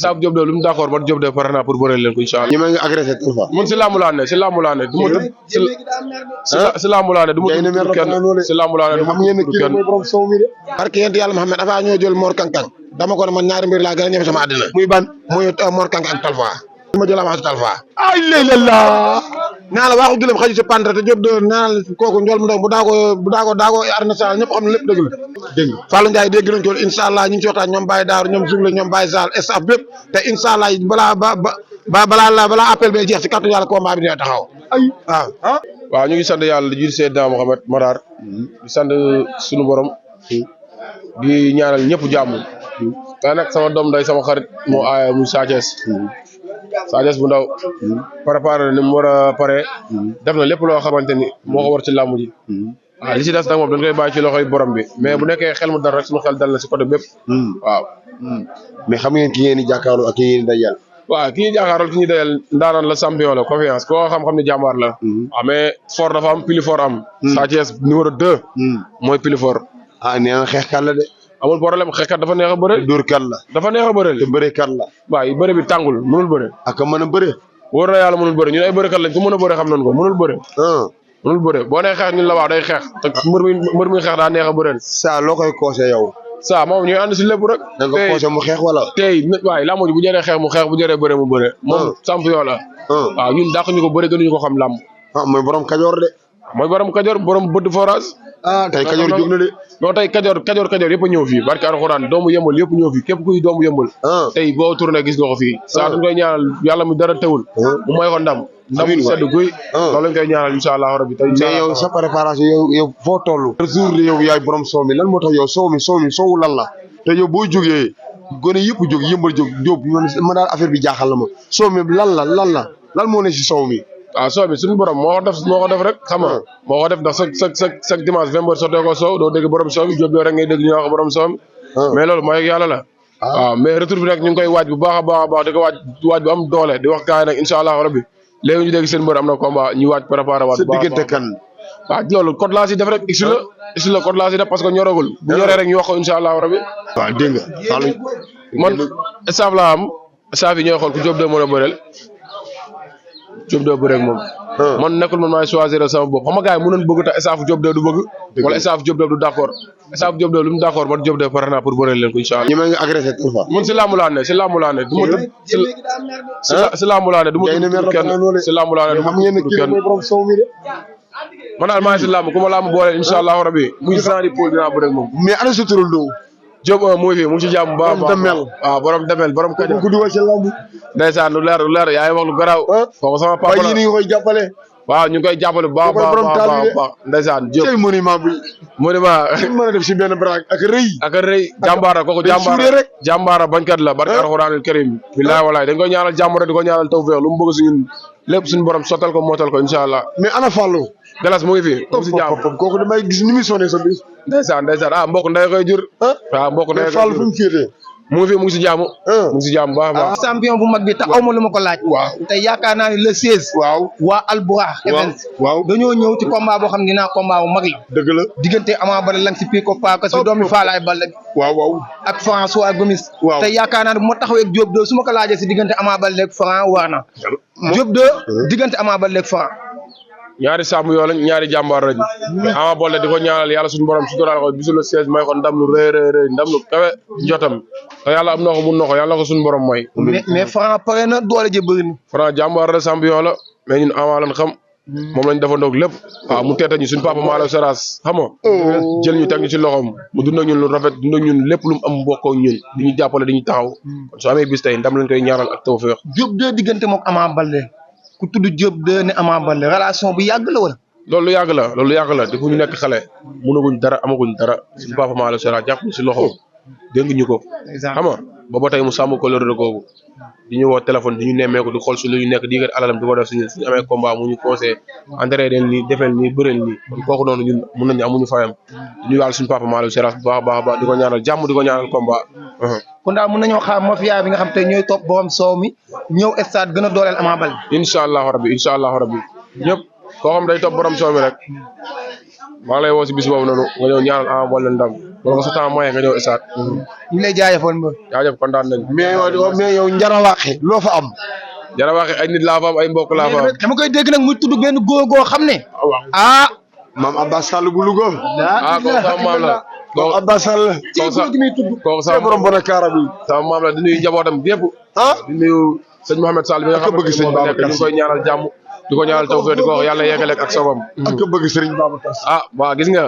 Saaf Diop de lu mu d'accord man Diop de pare naa pour bëreel leen ko incha allah. ñi ma ngi agressé Talfa. man si laamu laa ne si laamu laa ne du ma si laamu laa ne du ma tudd kenn si laamu laa ne du ma tudd kenn. parce que yéen yàlla Mouhamed avant ñoo jël Mor Kankang dama ko ne man ñaari mbir laa gën a ñeme sama àddina. muy ban muy Mor Kankang ak Talfa. ma jël avance Talfa. ay léegi la naa la waxu gëlëm xaju si pantre te Diop de naa la kooku njool mu ndaw bu daagoo arène nationale ñëpp xam ne lépp dëgg la. dégg nga Fallou Ndiaye dégg nañ ko incha allah ñu ngi ci waxtaan ñoom Baye Daaru ñoom Zoule ñoom Baye Sall staff bépp te incha allah balaa appel bee jeex si kàttu yàlla combat bi dina taxaw. waaw ñu ngi sant yàlla di jur Seydina Mohamed Matar di sant suñu borom di ñaanal ñëpp jàmm te nag sama doom day sama xarit moo aaya muy Sa Thiès bu ndaw préparé na ni mu war a pare def na lépp loo xamante ni moo ko war ci làmb ji waaw li si des nag moom dañ koy bàyyi ci loxoy borom bi mais bu nekkee xel mu dal rek suñu xel dal na si côté bépp waaw mais xam ngeen ki ngeen di jàkkaarloo ak ki ngeen di dajal. waaw ki ñuy jàkkaarloo ki ñuy dajal ndaanaan la champion la confiance koo xam-xam ne jàmbaar la waaw mais fort dafa am pili fort am Sa Thiès numéro 2 mooy pili fort nee na xeexkat la de. amul problème xeexkat dafa neex a bëre dóor kat la. dafa neex a bëre te bëre kat la. waaw bëre bi tàngul mënul bëre ak mën a bëre. wóor na yàlla mënul bëre ñun ay bërekat lañ ku mën a bëre xam nañ ko mënul bëre mënul bëre boo nee xeex ñun la waaw day xeex te mbër mi xeex daa neex a bëreel saa loo koy coosé yow. saa moom ñooy ànd si lépp rek da nga coosé mu xeex wala. tey waaye làmb ji bu jëree xeex mu xeex bu jëree bëre mu bëre moom champion la waaw ñun dàq ñu ko bëre gënuñu ko xam làmb mooy borom kajoor de. mooy borom kajoor borom bëdd forage tey kajoor jóg na de. non tey kajoor yëpp a ñëw fii barke alxuraan doomu yëmbal yëpp ñëw fii képp kuy doomu yëmbal tey boo tourné gis nga ko fii saa dañ koy ñaanal yàlla mu dara teewul mu may ko ndam sedd guy loolu lañ koy ñaanal incha allah rabbi tey mais yow sa préparation yow foo toll jour yow yaay borom soow mi lan moo tax yow soowu lan la te yow boo jógee gone yëpp jóg yëmbal jóg jóob ma daal affaire bi jaaxal na ma soow mi lan moo ne si soow mi waaw soow bi suñu borom moo ko def rek xam nga moo ko def ndax chaque dimanche 20 heures sottee ko soow doo dégg borom soow bi jóob rek ngay dégg ñu wax borom soow mi mais loolu mooy yàlla la waaw mais retour bi nag ñu ngi koy waaj bu baax a baax di ko waaj bu am doole di wax gars yi nag incha allah rabbi léegi ñu dégg seen mbër am na combat ñu waaj préparé waat bu baax diggante kan waaw loolu code laa si def rek isu la code laa si def parce que ñoragul bu ñoree rek ñu wax ko incha allah rabbi waaw dégg nga man staff laa am staff yi ñooy xool ku jóob de mën a bëreel Diop de bëre ak moom man nekkul man maay choisir sama bopp xam nga gars yi mënoon bëgg te staff Diop de du bëgg wala staff Diop de du d'accord staff Diop de lu mu d'accord man Diop de pare naa pour bëreel leen ko incha allah. ñi ma ngi agressé Talfa. man si laamu laa ne si laamu laa ne du ma si laamu laa ne du ma tudd kenn si laamu laa ne du ma tudd kenn man daal maa ngi si laamu ku ma laamu booleel incha allah rabbi muy Jean di Paul dinaa bëre ak moom. mais ana sa turul doo. Diop mu ngi fi mu ngi si jàmm bu baax waaw borom demel borom kañ. ku dugal ci lamb. ndeysaan lu leer yaa ngi wax lu garaaw. kooku sama papa la waaye yéen a ngi koy jàppale. waaw ñu ngi koy jàppale bu baax baax ndeysaan Diop. tey monument bi. monument. mën a def si benn baraak ak rëy. jàmbaara kooku jàmbaara bañkat la barke alxuraanul karim. billaay walaay dañ koy ñaanal jàmm rek di ko ñaanal tawfeex lu mu bëgg si ñun lépp suñu borom sottal ko mootal ko incha allah. mais ana Fallou. Galas mu ngi fi mu si jàmm kooku damay gis ni muy sonné sa bis. ndeysaan mbokk ndey koy jur. waaw mbokk ndey koy jur Fallou fu mu féetee. mu ngi fi mu ngi si jàmm. mu ngi si jàmm baax a baax. champion bu mag bi te aw ma lu ma ko laaj. waaw te yaakaar naa ne le 16. waaw waa Albourakh event. waaw dañoo ñëw ci combat boo xam ne dinaa combat bu mag la. dëgg la diggante Ama Baldé lang si Pico Paaka si doomi Faalaay Baldé. waaw ak François Gomis. waaw te yaakaar naa ne bu ma taxawee ak Diop 2 su ma ko laajee si diggante Ama Baldé ak Franc war na. Diop 2 diggante Ama Baldé ak Franc. ñaari sàmm yoo lañ ñaari jàmbaar lañ Ama Baldé di ko ñaanal yàlla suñu borom suturaal ko bisu le 16 may ko ndam lu rëy ndam lu kawe jotam te yàlla am na ko mun na ko yàlla ko suñu borom mooy. mais Franc pare na doole ji bëri na. Franc jàmbaar la champion la mais ñun Ama lañ xam moom lañ defandoog lépp waaw mu teeta ñu suñu papa Malaw Seras xam nga jël ñu teg ñu ci loxoom mu dund ak ñun lu rafet dund ak ñun lépp lu mu am bokkoo ñun di ñu jàppale di ñu taxaw kon soo amee bis tey ndam lañ koy ñaanal ak tawfeex. Diop 2 diggante moom Ama Baldé ku tudd Diop 2 ne Ama Baldé relation bu yàgg la wala. loolu lu yàgg la loolu lu yàgg la depuis ñu nekk xale mënaguñ dara amaguñ dara suñu papa maa la sera jàpp si loxo dénk ñu ko xam nga booba tey mu sàmm ko lërëre googu di ñu woo téléphone di ñu nemmeeku di xool si lu ñu nekk di yëkkat alalam di ko def suñu amee combat mu ñu conseillé entraîné del nii defel nii bëreel nii kon kooku noonu ñun mun nañu amuñu fayam di ñu yàlla suñu papa maa la sera bu baax a baax di ko ñaanal jàmm di ko ñaanal combat kon daal mën nañoo xaar mafia bi nga xam te ñooy topp borom soow mi ñëw stade gën a dooleel Ama Baldé incha allahu rabbi ñëpp koo xam day topp borom soow mi rek maa ngi lay woo si bis boobu noonu nga ñëw ñaanal Ama Baldé ndam wala ko sa temps moyen nga ñëw stade ñu lay jaajëfal mbër jaajëf kontaan nañ mais yow Njarawaxe loo fa am. Njarawaxe ay nit laa fa am ay mbokk laa fa am dama koy dégg nag muy tudd benn góor goo xam ne maam Abbas Sall bu Louga. kooku sama maam la maam Abbas Sall. kooku sama borom bon a kaara bi. sama maam la di nuyu njabootam gépp di nuyu sëñ Mouhamed Sall bi nga xam ne bëgg sëñ Babacar ñu koy ñaanal jàmm di ko ñaanal tawfeex di ko wax yàlla yeggale ak sogom ak ko bëgg sëriñ Babacar Si. waaw gis nga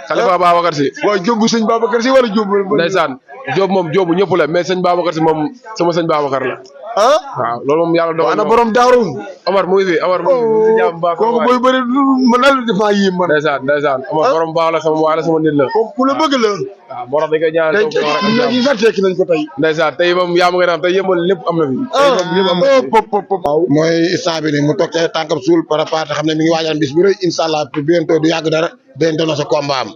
Khalifa Babacar Si waaw jóobu sëñ Babacar Si wala jóobu. ndeysaan Jóob moom jóobu ñëpp la mais sëñ Babacar Si moom sama sëñ Babacar la waaw loolu moom yàlla dogal ana borom daaru. Omar mu ngi fi Omar mu ngi fi si jàmm baax kooku mooy bëri man daal di defaa yéem man. ndeysaan Omar borom baax la sama waay la sama nit la kooku ku la bëgg la. waaw moo tax dañ koy ñaanal tey ñoom yi sax tekki nañ ko tey. ndeysaan tey moom yaa ma ngeen am tey yëmbal lépp am na fi lépp am na fi mooy instant bi nii mu toog ca tànkam suul préparé te xam ne mi ngi waajal bis bu rëy incha allah bientôt du yàgg dara bientôt na sa combat am.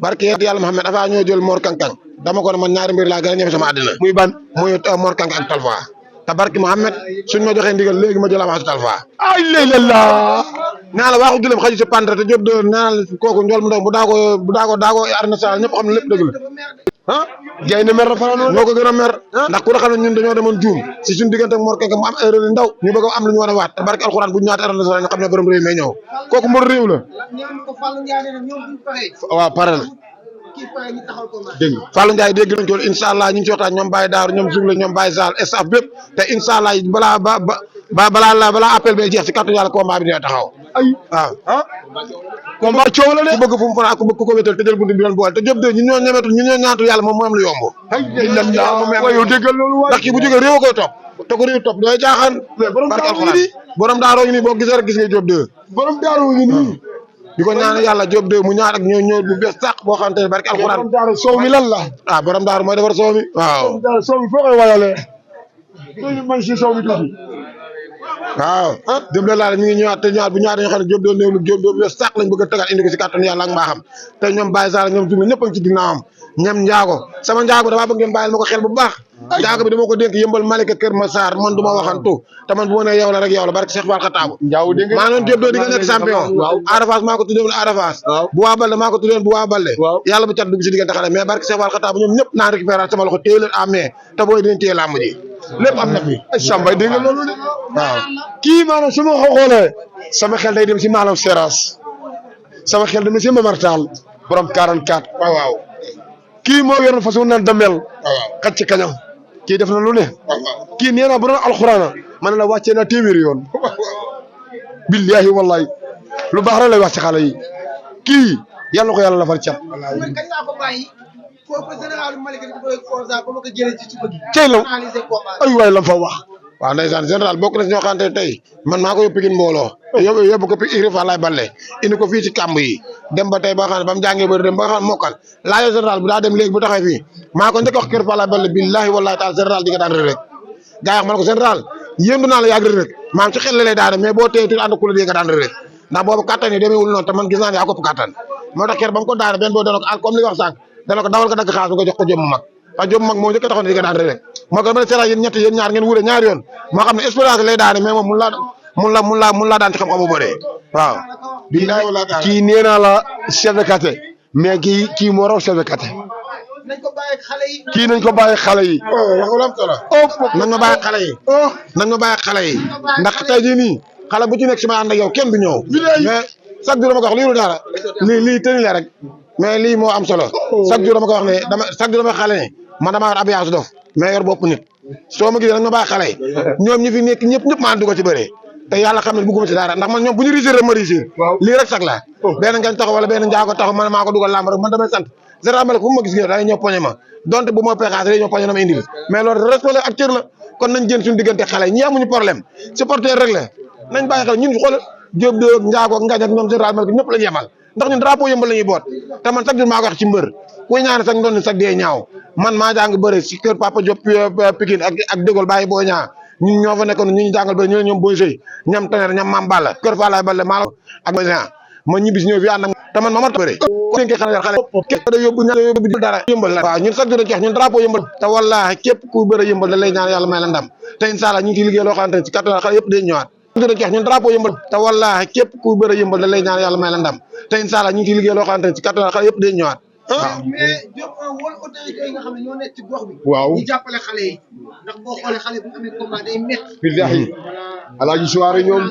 barke yàlla Muhammad avant ñoo jël Mor Kankang dama ko ne man ñaari mbir laa gën a ñeme sama àddina. muy ban muy Mor Kankang ak Talfa te barke Muhammad suñ ma joxee ndigal léegi ma jël avance Talfa. ay léegi la naa la waxu gëlëm xaju si pendre te Diop de naa la kooku njool mu ndaw bu daagoo arène nationale ñëpp xam ne lépp dëgg la gay ne mer na fa noonu moo ko gën a mer ndax ku xam ne ñun dañoo demoon juum si suñu diggante ak Mor Kankang mu am erreur yu ndaw ñu bëgg am lu ñu war a waat te barke alxuraan bu ñu ñaata arène nationale ñu xam ne borom réew may ñëw kooku mbër réew la waaw pare na dégg nga Fallou Ndiaye dégg nañ ko incha allah ñu ngi ci waxtaan ñoom Baye Daaru ñoom Zoule ñoom Baye Sall staff bépp te incha allah balaa appel bay jeex si kàttu yàlla combat bi dina taxaw waaw combat coow la de ku bëgg fu mu fanaan ku bëgg ku ko wétal te jël buntu bi doon boole te Diop de ñun ñoo ñemetul ñun ñoo ñaantu yàlla moom moo am lu yomb yow déggal loolu ndax kii bu jógee réew a koy topp te ko réew topp dooy jaaxaan barke alxuraan borom daaroo ngi nii boo gisee rek gis nga Diop de borom daaroo ngi nii di ko ñaan yàlla Diop de mu ñaar ak ñoo bu bees sax boo xamante ne barke alxuraan soow mi lan la borom daaru mooy defar soow mi waaw soow mi foo koy wayalee man si soow mi tuuti waaw dem la laal mi ngi ñëwaat te ñaar bu ñaar dañoo xam ne Diop doon néew Diop doon bees sax lañ bëgg a tegaat indi ko si kàttanu yàlla ak mbaaxam te ñoom Baye Sall ñoom Zoule ñëpp a ngi ci ginnaawam ñam njaago sama njaago damaa bëgg ngeen bàyyil ma ko xel bu baax njaago bi dama ko dénk yëmbal Malika Kër Massar man du ma waxantu te man bu ma nee yow la rek yow la barke Cheikh Fall Xataabu maa noon Diop doo di nga nekk champion Ada Fass maa ko tuddoon Ada Fass bu waa Balde maa ko tuddoon bu waa Balde yàlla bu cat dugg si diggante xale mais barke Cheikh Fall Xataabu ñoom ñëpp naa récupérer sama loxo téye leen à main te booy dinañ téye làmb ji lépp am na fi Sambay dégg nga loolu de waaw kii maanaam su ma ko xoolee sama xel day dem si maanaam Seras sama xel dem si Mamar Tall borom 44 waaw kii moo yoroon façon naan damel xaj ci kañam kii def na lu ne kii nee naa bu doon alxuraana man la wàccee na téeméeri yoon billahi wallahi lu baax rek lay wax ci xale yi kii yàlla ko yàlla lafal cat cey la ay waay lam fa wax waaw ndeysaan général bokk na si ñoo xamante ne tey man maa ko yóbbu Pikine mbooloo yóbbu ko Pikine Falaye Baldé indi ko fii ci kàmb yi dem ba tey ba nga xam ne ba mu jàngee ba dem ba nga xam ne mokkal laajoo général bu daa dem léegi bu taxawee fii maa ko njëkk wax kër Falaye Baldé billahi wallahi taala général di nga daan rek gaa yi wax man ko général yéendu naa la yàgg rek maam ci xel la lay daane mais boo téye tuuti ànd ku la di nga daan rek ndax boobu kattan yi demeewul noonu te man gis naa ne yaa ko kattan moo tax kër ba mu ko daane benn boo dana ko comme li wax sànq dana ko dawal ko dagg xaalis nga jox ko jëm mu mag waaw jom mag moo njëkk a taxaw ne di nga daan rek moo ko dama ne seera yéen ñett yéen ñaar ngeen wure ñaari yoon moo xam ne expérience lay daane mais moom mun laa daan ci xam-xamu bëree waaw kii nee naa la chef de quartier mais kii moo raw chef de quartier kii nañ ko bàyyi xale yi nañ ma bàyyi xale yi nañ ma bàyyi xale yi ndax tey jii nii xale bu ci nekk si ma ànd ak yow kenn du ñëw mais chaque jour dama ko wax lii lu dara lii tëni la rek mais lii moo am solo chaque jour dama ko wax ne chaque jour dama xale ne man damaa yor abiyaas dof mais yor bopp nit soo ma gisee nag ma bàyyi xale yi ñoom ñi fi nekk ñëpp maa ànd ko ci bëree te yàlla xam ne bëgguma ci dara ndax man ñoom bu ñu réussir rek ma réussir lii rek sax la benn ngañ taxaw wala benn njaago taxaw man maa ko dugal làmb rek man damay sant général Malika fu ma gis day ñëw poñe ma donte bu ma peexaat day ñëw poñe na ma indil mais loolu respect la ak cër la kon nañ jën suñu diggante xale ñi amuñu problème supporter rek la nañ bàyyi xel ñun xool Diop de Ndiago ak Ngañ ak ñoom général Malika ñëpp la ñu yemal ndax ñun drapeau yëmbal la ñuy boot te man chaque jour maa ko wax ci mbër ku ñaan sax ndoon sax dee ñaaw man maa jàng bëre si kër Papa Diop Pikine ak dégol bàyyi boo ñaa ñun ñoo fa nekkoon ñu jàngal bëre ñoo ñoom Boy Sey ñam Tonnerre ñam Mame Balla kër Falaye Balla maa ak Boy Sey ma ñibbisi ñëw fi ànd ak te man ma mat bëre ko dénkee xale képp da yóbbu dara yëmbal la waaw ñun chaque jour dañ ci wax ñun drapeau yëmbal te wallahi képp ku bëre yëmbal da lay ñaan yàlla may la ndam te inshallah ñu ngi ciy liggéey loo xamante ne ci kattan xale yëpp day ñëwaat ñun drapeau yëmbal te wallahi képp ku bëre yëmbal da lay ñaan yàlla may la ndam te inshallah ñu ngi ciy liggéey loo xamante ne ci kattan xale yëpp day ñëwaat waaw mais Diop wala autorité yi nga xam ne ñoo nekk ci gox bi. waaw ñu jàppale xale yi ndax boo xoolee xale bu amee combat day métti. billahi alaaji soirée ñoom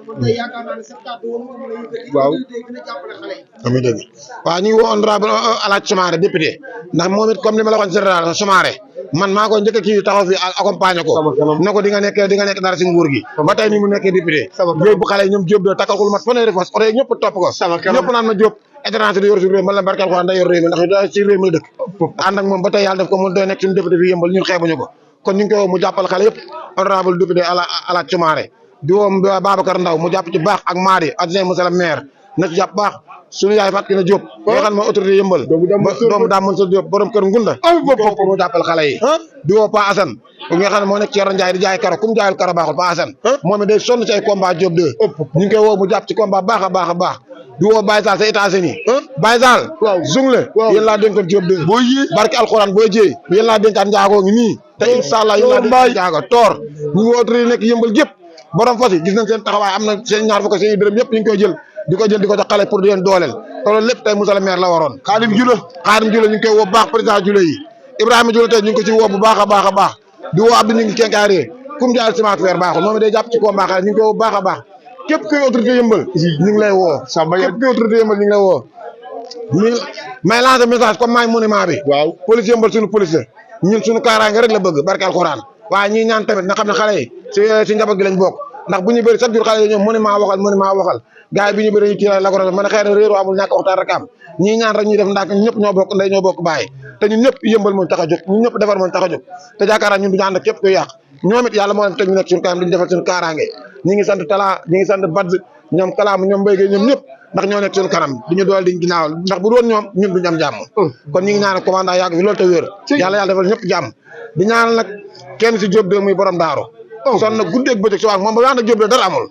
kon tey yaakaar naa ne sa kàddu woon nga mën a yëkkati. waaw autorité yi gën a jàppale xale yi. amiin dëgg waaw ñu ngi woo honorable Alaaji Soumaré député ndax moom it comme li ma la waxoon général Soumaré man maa ko njëkk a kii taxaw fi accompagner ko ne ko di nga nekk dara si nguur gi ba tey ni mu nekkee député yóbbu xale yi ñoom Diop de takkal ko lu mat fanweeri fas oto yi ñëpp topp ko ñëpp naan ma Diop étranger di yor si réew man la barkeel ko da yor réew mi ndax ci réew mi la dëkk ànd ak moom ba tey yàlla def ko mu doy nekk suñu député fi yëmbal ñun xeebuñu ko kon ñu ngi koy woo mu jàppal xale yëpp honorable député Alaaji Soumaré di woo Babacar Ndaw mu jàpp ci baax ak Madi adjoint monsieur le maire na ci jàpp baax suñu yaay Fatou Kiné Diop nga xam ne autorité yëmbal doomu daa mën sa Diop borom kër Ngunda mu jàppal xale yi di woo Pa Assane nga xam ne moo nekk ci Yoro Ndiaye di jaay karo kum jaayul karo baaxul Pa Assane moom it day sonn ci ay combat Diop 2 ñu ngi koy woo mu jàpp ci combat baax a baax a baax di woo Baye Sall sa États-Unis Baye Sall jungle yéen laa dénkoon Diop 2 barki alxuraan booy jéey yéen laa dénkaat Ndiago ngi nii te inshallah yéen laa dénkaat Ndiago toor ñu ngi autorité nekk yëmbal gépp borom fas yi gis nañ seen taxawaay am na seen ñaar fukk seen dërëm yëpp ñu ngi koy jël di ko jox xale pour di leen dooleel te loolu lépp tey monsieur le maire la waroon Khadim Jula ñu ngi koy woo baax président Jula yi Ibrahima Jula tey ñu ngi ko ci woo bu baax a baax a baax di woo Abdou ñu ngi kenkaaree kum jaayal ciment weer baaxul moom day jàpp ci combat xale ñu ngi koy woo bu baax a baax képp kuy autorité yëmbal ñu ngi lay woo képp kuy autorité yëmbal ñu ngi lay woo may lancer message comme maay monument bi waaw police yëmbal suñu police la ñun suñu kaaraange rek la bëgg barke alxuraan waaye ñii ñaan tamit nga xam ne xale yi si njaboot gi lañ bokk ndax bu ñu bëri chaque jour xale yi ñoom monument waxal gars yi bi ñu bëri ñu kii la ko man xëy na réeru amul ñàkk waxtaan rek am ñii ñaan rek ñuy def ndànk ñun ñëpp ñoo bokk ndey ñoo bokk bàyyi te ñun ñëpp yëmbal mooñ tax a jóg ñun ñëpp defar mooñ tax a jóg te jaakaar ñun duñu ànd ak képp kuy yàq ñoom it yàlla moo leen teg ñu nekk suñu kanam diñu defal suñu kaaraange ñi ngi sant Talla ñi ngi sant Badj ñoom Kalaam ñoom Mbaye Gueye ñoom ñëpp ndax ñoo nekk suñu kanam diñu dool diñ ginnaaw ndax bu doon ñoom ñun duñu am jàmm kon ñi ngi ñaanal commandant yàgg fi loolu te wér yàlla defal ñëpp jàmm di ñaanal nag kenn si Diop 2 muy borom daaru son na guddeeg bëccëg si waag moom ba wax na Diop 2 dara amul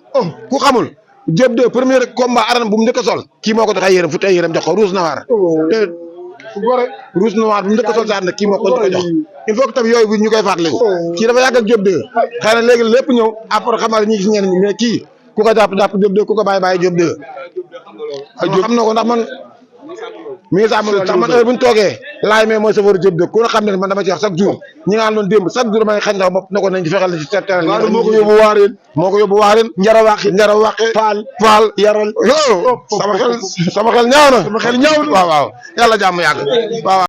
ku xamul Diop 2 premier combat arène bu mu njëkk a sol kii moo ko jox ay yërëm fu ay yërëm jox ko rouge noir te rouge noir bu mu njëkk a sol sa ànd kii moo ko jox il faut que tamit yooyu bu ñu koy fàttaliku kii dafa yàgg ak Diop 2 xëy na léegi lépp ñëw après xamal ñi gis ñenn ñi mais kii ku ko jàpp Diop 2 ku ko bàyyi Diop 2 xam na ko ndax man mi ngi sàmm loolu sax man heure bu ñu toogee laay mais mooy safar Diop 2 ku ne xam ne man dama ci wax chaque jour ñi nga xam ne démb chaque jour may xañ sax bopp na ko nañ ci fexeel ci terrain moo ko yóbbu waareen njara waqe faal yaral sama xel ñaaw na waaw yàlla jàmm yàgg waaw